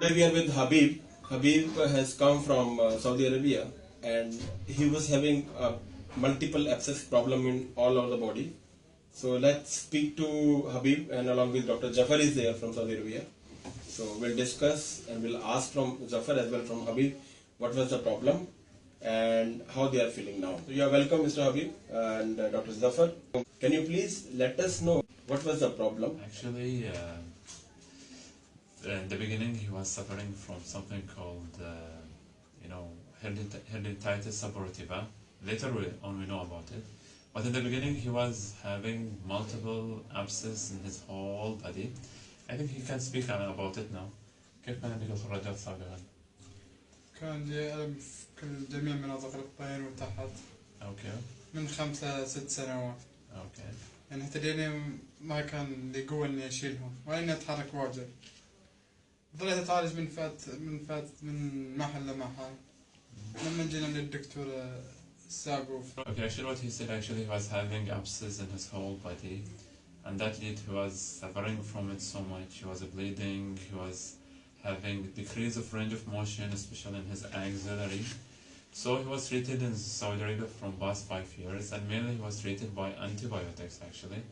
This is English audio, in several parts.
Today we are with Habib. Habib has come from Saudi Arabia and he was having multiple abscess problem in all over the body. So let's speak to Habib, and along with Dr. Jafar is there from Saudi Arabia. So we'll discuss and we'll ask from Jafar as well from Habib what was the problem and how they are feeling now. So you are welcome, Mr. Habib and Dr. Jafar. Can you please let us know what was the problem? Actually, in the beginning, he was suffering from something called, herniatitis suppurativa. Later on, we know about it. But in the beginning, he was having multiple abscesses in his whole body. I think he can speak about it now. كيف كان عندك الخراجات سابقا؟ كان لي ألم في جميع مناطق البطين وتحت. اوكي. من 5 6 سنوات. اوكي. يعني حتى اليوم ما كان لي قوة إني أشيلهم ولا إني أتحرك واجد. ظليت أتعالج من محل لمحل. لما جينا للدكتور Saggu. Okay, actually what he said, he was having abscess in his whole body, and that led he was suffering from it so much. He was bleeding, he was having decrease of range of motion, especially in his axillary. So he was treated in Saudi Arabia from past 5 years, and mainly he was treated by antibiotics actually.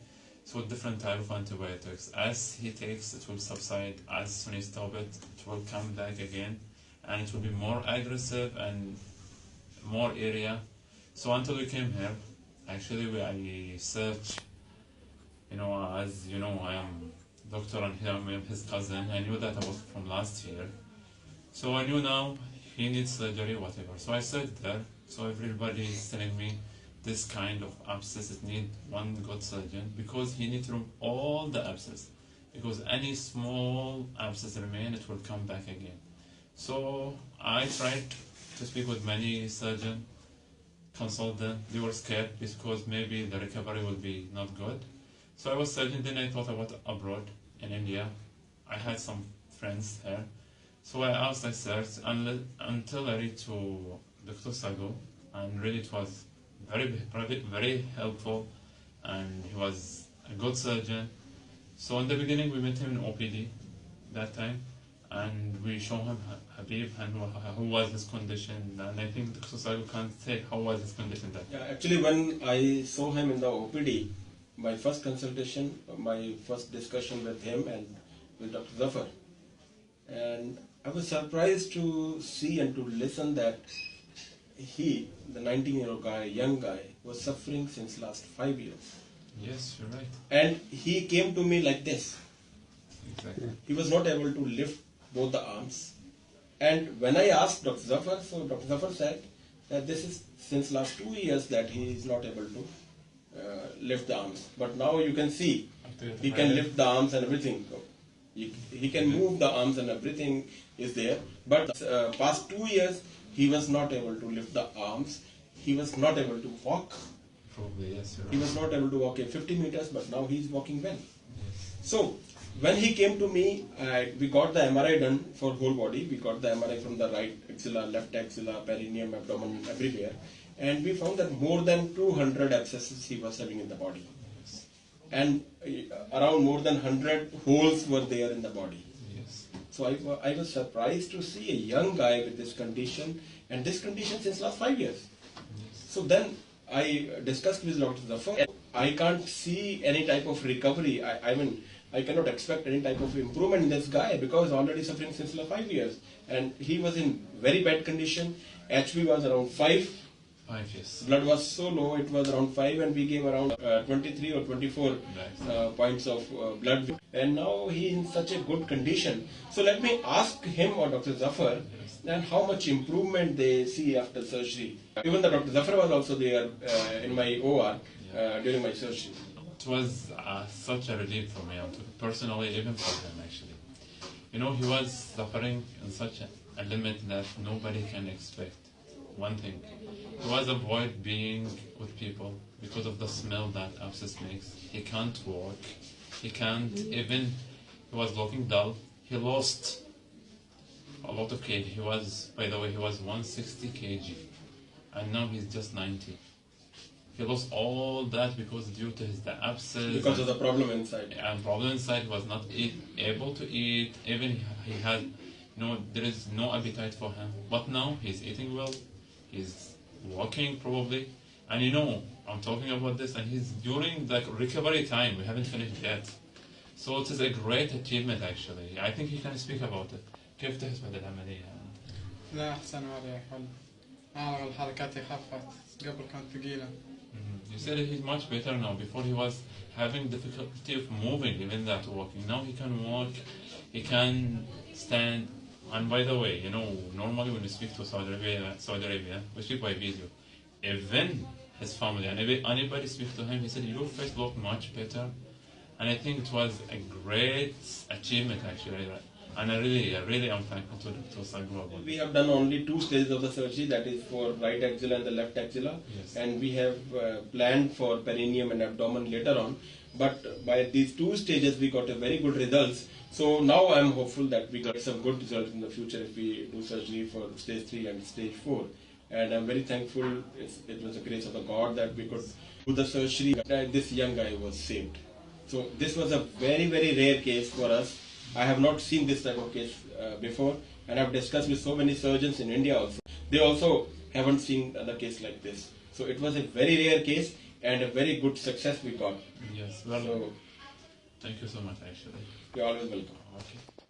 So different type of antibiotics. As he takes, it will subside. As soon as he stop it, it will come back again, and it will be more aggressive and more area. So until we came here, actually I searched, as you know, I am doctor and I am his cousin. I knew that about from last year. So I knew now he needs surgery, whatever. So I searched there. So everybody is telling me this kind of abscess, it needs one good surgeon because he needs to remove all the abscess. Because any small abscess remain, it will come back again. So I tried to speak with many surgeons, consult them. They were scared because maybe the recovery will be not good. So I was searching, then I thought about abroad in India. I had some friends here. So I asked, I searched until I reached to Dr. Saggu, and really it was very helpful, and he was a good surgeon. So in the beginning we met him in OPD that time, and we showed him Habib and who was his condition, and I think Dr. Saggu can say how was his condition that time. Yeah, actually when I saw him in the OPD, my first consultation, my first discussion with him and with Dr. Zafar, and I was surprised to see and to listen that he, the 19-year-old guy, young guy, was suffering since last 5 years. Yes, you're right. And he came to me like this. Exactly. He was not able to lift both the arms. And when I asked Dr. Zafar, so Dr. Zafar said that this is since last 2 years that he is not able to lift the arms. But now you can see he can lift the arms and everything. He can move the arms and everything is there. But past 2 years he was not able to lift the arms. He was not able to walk. Probably, yes. He was not able to walk 50 meters, but now he is walking well. Yes. So when he came to me, we got the MRI done for whole body. We got the MRI from the right axilla, left axilla, perineum, abdomen, everywhere. And we found that more than 200 abscesses he was having in the body. Yes. And around more than 100 holes were there in the body. Yes. So I was surprised to see a young guy with this condition, and this condition since last 5 years. Yes. So then I discussed with Dr. Zafar. I can't see any type of recovery. I mean, I cannot expect any type of improvement in this guy because already suffering since last 5 years. And he was in very bad condition. HB was around 5. 5 years. Blood was so low, it was around 5, and we gave around 23 or 24 points of blood. And now he is in such a good condition. So let me ask him or Dr. Zafar and how much improvement they see after surgery. Even the Dr. Zafar was also there in my OR during my surgery. It was such a relief for me, personally, even for him actually. He was suffering in such a limit that nobody can expect. One thing, he was avoid being with people because of the smell that abscess makes. He can't walk. He can't even. He was looking dull. He lost a lot of kg. He was, by the way, he was 160 kg, and now he's just 90. He lost all that because due to the abscess. Because of the problem inside. And problem inside, he was not able to eat. Even he had there is no appetite for him. But now he's eating well, he's walking probably, and I'm talking about this, and he's during the recovery time. We haven't finished yet, so it is a great achievement actually. I think he can speak about it. كيف تحس بعد العملية؟ لا أحسن ولا حل. أعرف الحركات خفت قبل كانت ثقيلة. You said he's much better now. Before he was having difficulty of moving, even that walking. Now he can walk, he can stand. And by the way, normally when we speak to Saudi Arabia, we speak by video. Even his family and anybody speak to him, he said your face looked much better. And I think it was a great achievement actually. And I really am thankful to Dr. Saggu about it. We have done only 2 stages of the surgery, that is for right axilla and the left axilla. Yes. And we have planned for perineum and abdomen later on. But by these 2 stages, we got a very good results. So now I am hopeful that we get some good results in the future if we do surgery for stage 3 and stage 4. And I'm very thankful. It was the grace of the God that we could do the surgery. This young guy was saved. So this was a very, very rare case for us. I have not seen this type of case before, and I've discussed with so many surgeons in India also. They also haven't seen a case like this. So it was a very rare case and a very good success we got. Yes, well, So thank you so much actually. you're always welcome. Okay.